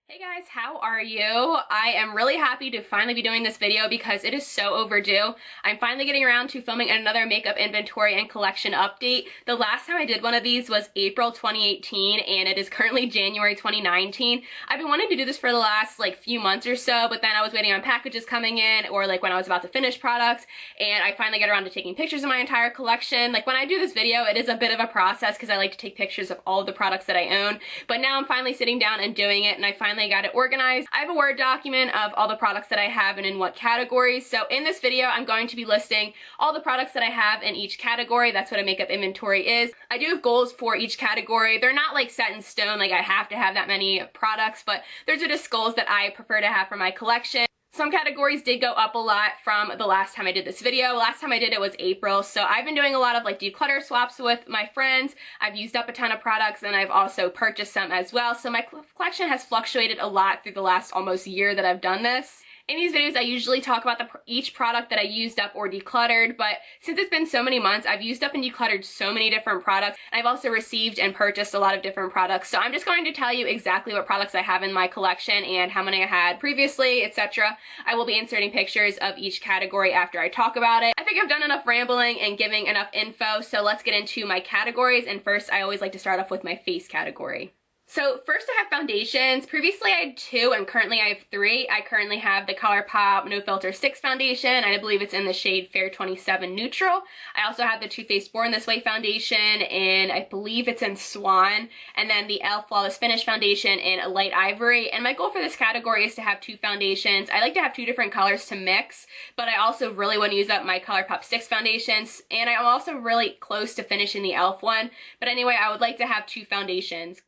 Hey guys, how are you? I am really happy to finally be doing this video because it is so overdue. I'm finally getting around to filming another makeup inventory and collection update. The last time I did one of these was April 2018 and it is currently January 2019. I've been wanting to do this for the last few months or so, but then I was waiting on packages coming in or when I was about to finish products, and I finally get around to taking pictures of my entire collection. When I do this video, it is a bit of a process because I like to take pictures of all of the products that I own, but now I'm finally sitting down and doing it, and I finally got it organized. I have a Word document of all the products that I have and in what categories. So in this video, I'm going to be listing all the products that I have in each category. That's what a makeup inventory is. I do have goals for each category. They're not set in stone, I have to have that many products, but those are just goals that I prefer to have for my collection. Some categories did go up a lot from the last time I did this video. Last time I did it was April, so I've been doing a lot of declutter swaps with my friends. I've used up a ton of products and I've also purchased some as well. So my collection has fluctuated a lot through the last almost year that I've done this. In these videos, I usually talk about each product that I used up or decluttered, but since it's been so many months, I've used up and decluttered so many different products. I've also received and purchased a lot of different products, so I'm just going to tell you exactly what products I have in my collection and how many I had previously, etc. I will be inserting pictures of each category after I talk about it. I think I've done enough rambling and giving enough info, so let's get into my categories, and first I always like to start off with my face category. So first I have foundations. Previously I had 2 and currently I have 3. I currently have the ColourPop No Filter 6 foundation, and I believe it's in the shade Fair 27 Neutral. I also have the Too Faced Born This Way foundation, and I believe it's in Swan, and then the e.l.f. Flawless Finish foundation in Light Ivory. And my goal for this category is to have 2 foundations. I like to have 2 different colors to mix, but I also really want to use up my ColourPop 6 foundations, and I'm also really close to finishing the e.l.f. one. But anyway, I would like to have 2 foundations.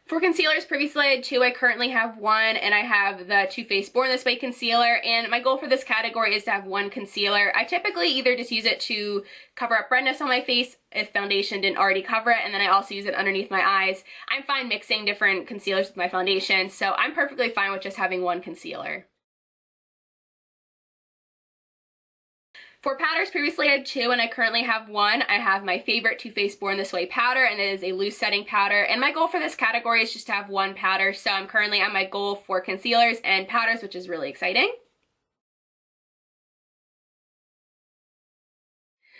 For concealers, previously I had 2, I currently have 1, and I have the Too Faced Born This Way concealer, and my goal for this category is to have 1 concealer. I typically either just use it to cover up redness on my face if foundation didn't already cover it, and then I also use it underneath my eyes. I'm fine mixing different concealers with my foundation, so I'm perfectly fine with just having 1 concealer. For powders, previously I had 2 and I currently have 1. I have my favorite Too Faced Born This Way powder, and it is a loose setting powder, and my goal for this category is just to have 1 powder, so I'm currently on my goal for concealers and powders, which is really exciting.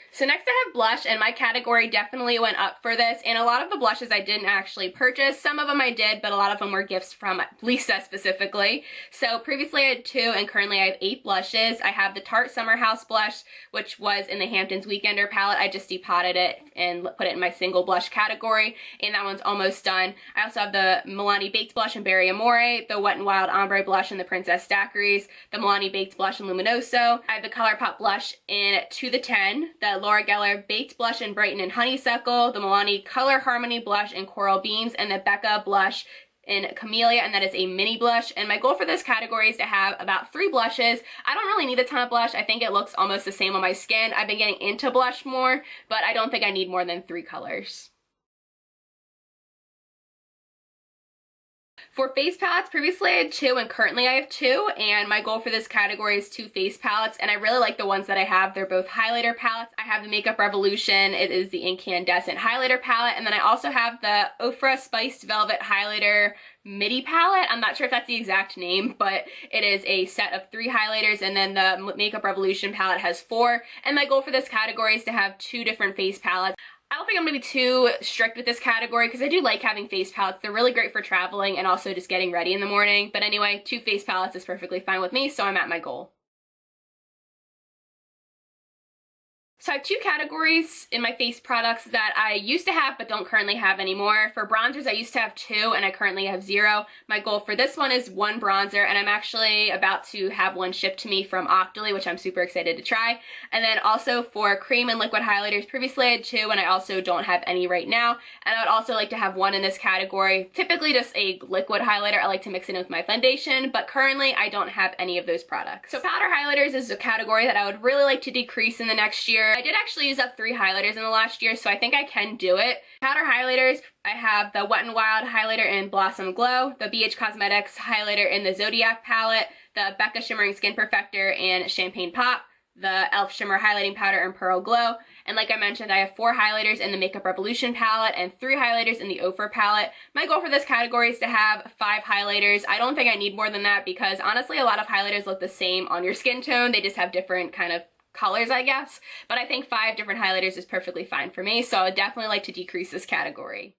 So next I have blush, and my category definitely went up for this, and a lot of the blushes I didn't actually purchase. Some of them I did, but a lot of them were gifts from Lisa specifically. So previously I had 2 and currently I have 8 blushes. I have the Tarte Summer House blush, which was in the Hamptons Weekender palette. I just depotted it and put it in my single blush category, and that one's almost done. I also have the Milani Baked blush in Berry Amore, the Wet n Wild Ombre blush in the Princess Daiquiris, the Milani Baked blush in Luminoso. I have the ColourPop blush in To The 10, the Laura Geller Baked blush in Brighten and Honeysuckle, the Milani Color Harmony blush in Coral Beams, and the Becca blush in Camellia, and that is a mini blush. And my goal for this category is to have about 3 blushes. I don't really need a ton of blush. I think it looks almost the same on my skin. I've been getting into blush more, but I don't think I need more than 3 colors. For face palettes, previously I had 2 and currently I have 2, and my goal for this category is 2 face palettes, and I really like the ones that I have. They're both highlighter palettes. I have the Makeup Revolution. It is the Incandescent highlighter palette, and then I also have the Ofra Spiced Velvet highlighter midi palette. I'm not sure if that's the exact name, but it is a set of 3 highlighters, and then the Makeup Revolution palette has 4, and my goal for this category is to have 2 different face palettes. I don't think I'm going to be too strict with this category because I do like having face palettes. They're really great for traveling and also just getting ready in the morning. But anyway, 2 face palettes is perfectly fine with me, so I'm at my goal. So I have 2 categories in my face products that I used to have but don't currently have anymore. For bronzers, I used to have 2 and I currently have 0. My goal for this one is 1 bronzer, and I'm actually about to have 1 shipped to me from Octoly, which I'm super excited to try. And then also for cream and liquid highlighters, previously I had 2 and I also don't have any right now. And I would also like to have 1 in this category. Typically just a liquid highlighter. I like to mix it in with my foundation, but currently I don't have any of those products. So powder highlighters is a category that I would really like to decrease in the next year. I did actually use up 3 highlighters in the last year, so I think I can do it. Powder highlighters, I have the Wet n Wild highlighter in Blossom Glow, the BH Cosmetics highlighter in the Zodiac palette, the Becca Shimmering Skin Perfector in Champagne Pop, the e.l.f. Shimmer Highlighting Powder in Pearl Glow, And like I mentioned, I have 4 highlighters in the Makeup Revolution palette and 3 highlighters in the Ofra palette. My goal for this category is to have 5 highlighters. I don't think I need more than that because honestly a lot of highlighters look the same on your skin tone. They just have different kind of colors, I guess. But I think 5 different highlighters is perfectly fine for me, so I would definitely like to decrease this category.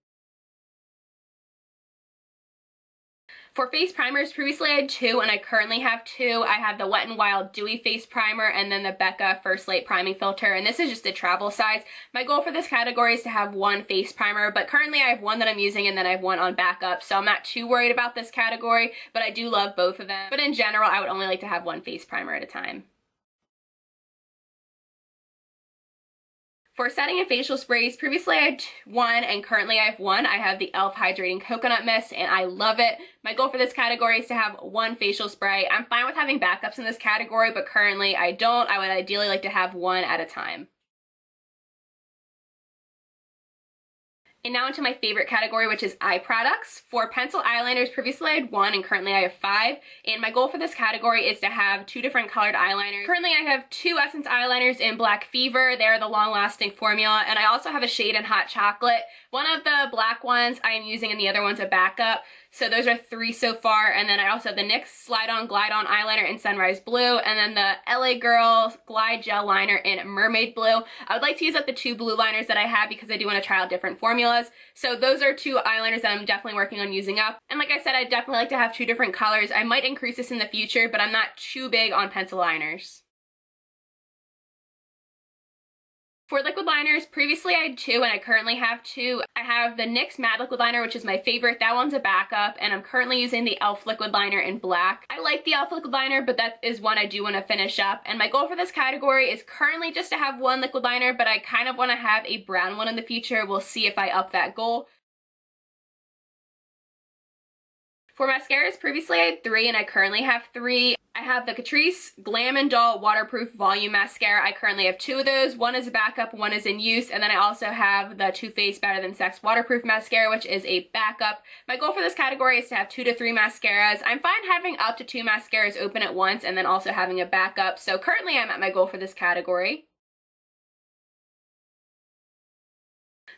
For face primers, previously I had 2 and I currently have 2. I have the Wet n Wild Dewy Face Primer and then the Becca First Light Priming Filter, and this is just a travel size. My goal for this category is to have 1 face primer, but currently I have 1 that I'm using and then I have 1 on backup, so I'm not too worried about this category, but I do love both of them. But in general, I would only like to have 1 face primer at a time. For setting and facial sprays, previously I had 1 and currently I have 1. I have the e.l.f. Hydrating Coconut Mist and I love it. My goal for this category is to have 1 facial spray. I'm fine with having backups in this category, but currently I don't. I would ideally like to have 1 at a time. And now into my favorite category, which is eye products. For pencil eyeliners, previously I had 1 and currently I have 5. And my goal for this category is to have 2 different colored eyeliners. Currently I have 2 Essence eyeliners in Black Fever. They're the long-lasting formula. And I also have a shade in Hot Chocolate. One of the black ones I am using and the other one's a backup. So those are 3 so far. And then I also have the NYX Slide On Glide On Eyeliner in Sunrise Blue. And then the LA Girl Glide Gel Liner in Mermaid Blue. I would like to use up the 2 blue liners that I have because I do want to try out different formulas. So those are 2 eyeliners that I'm definitely working on using up. And like I said, I'd definitely like to have 2 different colors. I might increase this in the future, but I'm not too big on pencil liners. For liquid liners, previously I had 2 and I currently have 2. I have the NYX Matte Liquid Liner, which is my favorite. That one's a backup, and I'm currently using the e.l.f. Liquid Liner in black. I like the e.l.f. Liquid Liner, but that is one I do want to finish up. And my goal for this category is currently just to have 1 liquid liner, but I kind of want to have a brown one in the future. We'll see if I up that goal. For mascaras, previously I had 3 and I currently have 3. I have the Catrice Glam & Dull Waterproof Volume Mascara. I currently have 2 of those. One is a backup, one is in use. And then I also have the Too Faced Better Than Sex Waterproof Mascara, which is a backup. My goal for this category is to have 2 to 3 mascaras. I'm fine having up to 2 mascaras open at once and then also having a backup. So currently I'm at my goal for this category.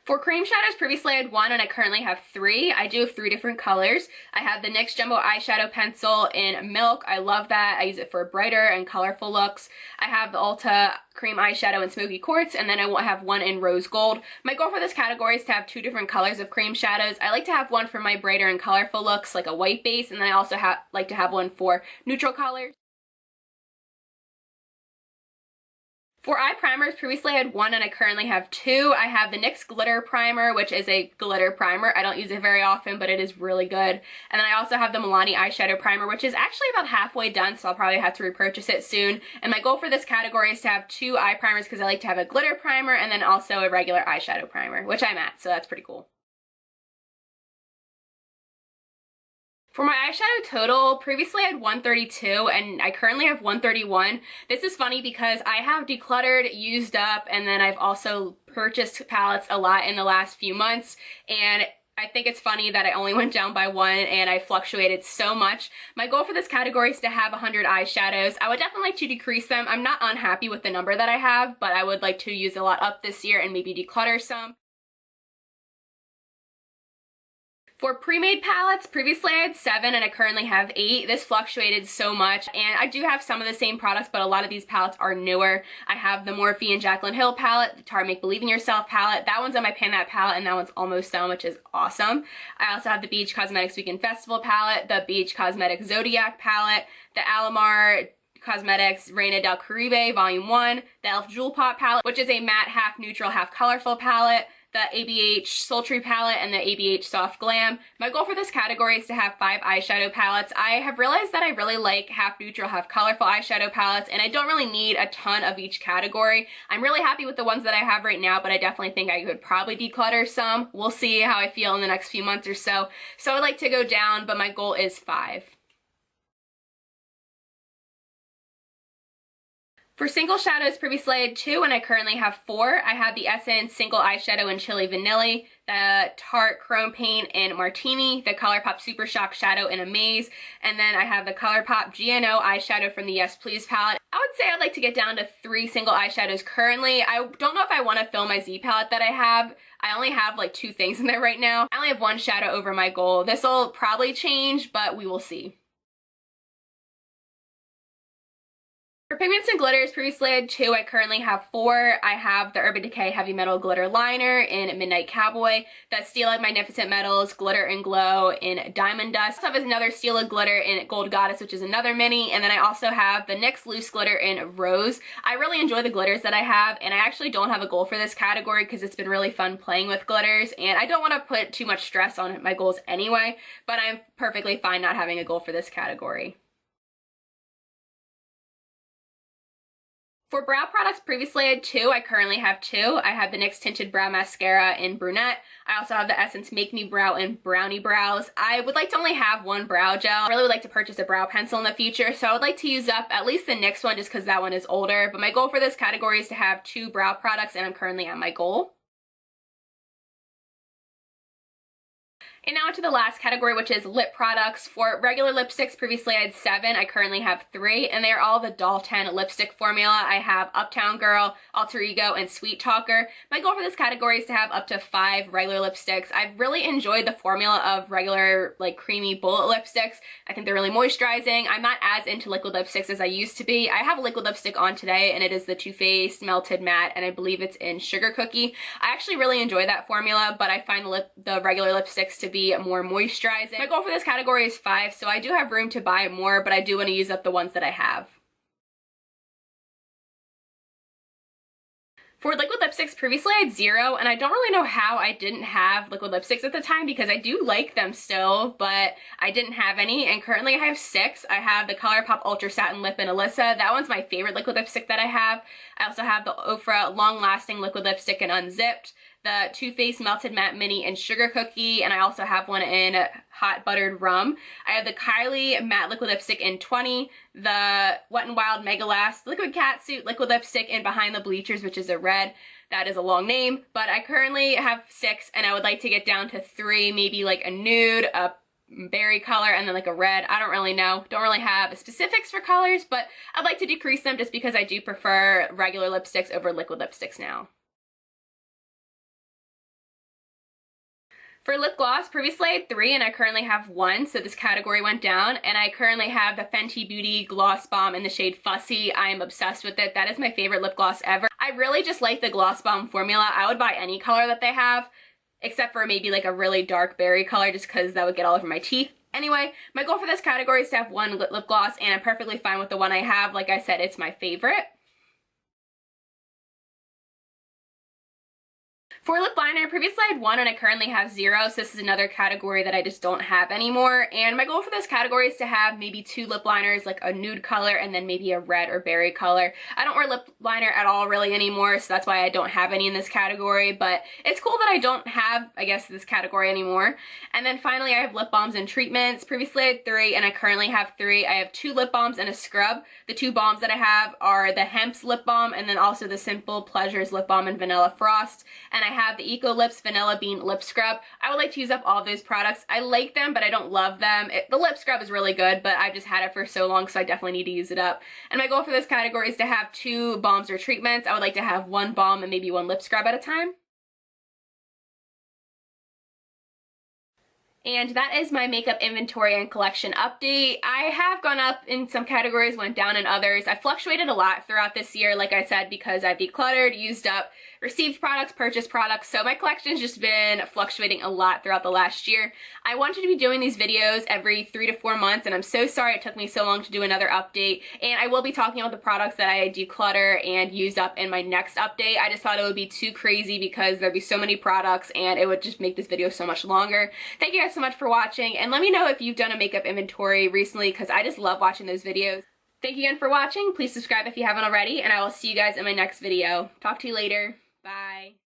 For cream shadows, previously I had 1 and I currently have 3. I do have 3 different colors. I have the NYX Jumbo Eyeshadow Pencil in Milk. I love that. I use it for brighter and colorful looks. I have the Ulta Cream Eyeshadow in Smoky Quartz, and then I will have 1 in Rose Gold. My goal for this category is to have 2 different colors of cream shadows. I like to have 1 for my brighter and colorful looks, like a white base, and then I also like to have 1 for neutral colors. For eye primers, previously I had 1 and I currently have 2. I have the NYX Glitter Primer, which is a glitter primer. I don't use it very often, but it is really good. And then I also have the Milani Eyeshadow Primer, which is actually about halfway done, so I'll probably have to repurchase it soon. And my goal for this category is to have 2 eye primers because I like to have a glitter primer and then also a regular eyeshadow primer, which I'm at, so that's pretty cool. For my Eyeshadow Total, previously I had 132 and I currently have 131. This is funny because I have decluttered, used up, and then I've also purchased palettes a lot in the last few months, and I think it's funny that I only went down by 1 and I fluctuated so much. My goal for this category is to have 100 eyeshadows. I would definitely like to decrease them. I'm not unhappy with the number that I have, but I would like to use a lot up this year and maybe declutter some. For pre-made palettes, previously I had 7 and I currently have 8. This fluctuated so much, and I do have some of the same products, but a lot of these palettes are newer. I have the Morphe and Jaclyn Hill palette, the Tarte Make Believe in Yourself palette. That one's on my Pan That palette, and that one's almost done, which is awesome. I also have the BH Cosmetics Weekend Festival palette, the BH Cosmetics Zodiac palette, the Alamar Cosmetics Reina del Caribe Volume 1, the e.l.f. Jewel Pop palette, which is a matte half neutral half colorful palette, the ABH Sultry palette, and the ABH Soft Glam. My goal for this category is to have 5 eyeshadow palettes. I have realized that I really like half neutral, half colorful eyeshadow palettes, and I don't really need a ton of each category. I'm really happy with the ones that I have right now, but I definitely think I could probably declutter some. We'll see how I feel in the next few months or so. So I'd like to go down, but my goal is 5. For single shadows, previously I had 2 and I currently have 4. I have the Essence Single Eyeshadow in Chili Vanilla, the Tarte Chrome Paint in Martini, the ColourPop Super Shock Shadow in Amaze, and then I have the ColourPop GNO eyeshadow from the Yes Please palette. I would say I'd like to get down to 3 single eyeshadows currently. I don't know if I want to fill my Z palette that I have. I only have like 2 things in there right now. I only have 1 shadow over my goal. This will probably change, but we will see. For pigments and glitters, previously I had 2, I currently have 4. I have the Urban Decay Heavy Metal Glitter Liner in Midnight Cowboy, the Stila Magnificent Metals Glitter and Glow in Diamond Dust. I also have another Stila Glitter in Gold Goddess, which is another mini, and then I also have the NYX Loose Glitter in Rose. I really enjoy the glitters that I have, and I actually don't have a goal for this category because it's been really fun playing with glitters, and I don't want to put too much stress on my goals anyway, but I'm perfectly fine not having a goal for this category. For brow products, previously I had 2. I currently have 2. I have the NYX Tinted Brow Mascara in Brunette. I also have the Essence Make Me Brow in Brownie Brows. I would like to only have 1 brow gel. I really would like to purchase a brow pencil in the future, so I would like to use up at least the NYX one just because that one is older. But my goal for this category is to have 2 brow products, and I'm currently at my goal. And now to the last category, which is lip products. For regular lipsticks, previously I had 7. I currently have 3, and they are all the Doll 10 lipstick formula. I have Uptown Girl, Alter Ego, and Sweet Talker. My goal for this category is to have up to 5 regular lipsticks. I've really enjoyed the formula of regular, like, creamy bullet lipsticks. I think they're really moisturizing. I'm not as into liquid lipsticks as I used to be. I have a liquid lipstick on today, and it is the Too Faced Melted Matte, and I believe it's in Sugar Cookie. I actually really enjoy that formula, but I find the regular lipsticks to be more moisturizing. My goal for this category is 5, so I do have room to buy more, but I do want to use up the ones that I have. For liquid lipsticks, previously I had 0, and I don't really know how I didn't have liquid lipsticks at the time because I do like them still, but I didn't have any, and currently I have 6. I have the ColourPop Ultra Satin Lip in Alyssa. That one's my favorite liquid lipstick that I have. I also have the Ofra Long Lasting Liquid Lipstick in Unzipped, the Too Faced Melted Matte Mini in Sugar Cookie, and I also have one in Hot Buttered Rum. I have the Kylie Matte Liquid Lipstick in 20, the Wet n Wild Mega Last Liquid Catsuit Liquid Lipstick in Behind the Bleachers, which is a red. That is a long name, but I currently have 6, and I would like to get down to 3, maybe like a nude, a berry color, and then like a red. I don't really know. Don't really have specifics for colors, but I'd like to decrease them just because I do prefer regular lipsticks over liquid lipsticks now. For lip gloss, previously I had 3 and I currently have 1, so this category went down, and I currently have the Fenty Beauty Gloss Bomb in the shade Fussy. I am obsessed with it. That is my favorite lip gloss ever. I really just like the Gloss Bomb formula. I would buy any color that they have, except for maybe like a really dark berry color just because that would get all over my teeth. Anyway, my goal for this category is to have 1 lip gloss, and I'm perfectly fine with the one I have. Like I said, it's my favorite. For lip liner, previously I had 1 and I currently have 0, so this is another category that I just don't have anymore. And my goal for this category is to have maybe 2 lip liners, like a nude color and then maybe a red or berry color. I don't wear lip liner at all really anymore, so that's why I don't have any in this category, but it's cool that I don't have, I guess, this category anymore. And then finally I have lip balms and treatments. Previously I had 3 and I currently have 3. I have 2 lip balms and a scrub. The 2 balms that I have are the Hemp's Lip Balm and then also the Simple Pleasures Lip Balm in Vanilla Frost. And I have the Eco Lips Vanilla Bean Lip Scrub. I would like to use up all of those products. I like them, but I don't love them. The lip scrub is really good, but I've just had it for so long, so I definitely need to use it up. And my goal for this category is to have 2 balms or treatments. I would like to have 1 balm and maybe 1 lip scrub at a time. And that is my makeup inventory and collection update. I have gone up in some categories, went down in others. I fluctuated a lot throughout this year, like I said, because I've decluttered, used up, received products, purchased products, so my collection's just been fluctuating a lot throughout the last year. I wanted to be doing these videos every 3 to 4 months, and I'm so sorry it took me so long to do another update, and I will be talking about the products that I declutter and used up in my next update. I just thought it would be too crazy because there'd be so many products, and it would just make this video so much longer. Thank you guys so much for watching, and let me know if you've done a makeup inventory recently because I just love watching those videos. Thank you again for watching. Please subscribe if you haven't already, and I will see you guys in my next video. Talk to you later. Bye.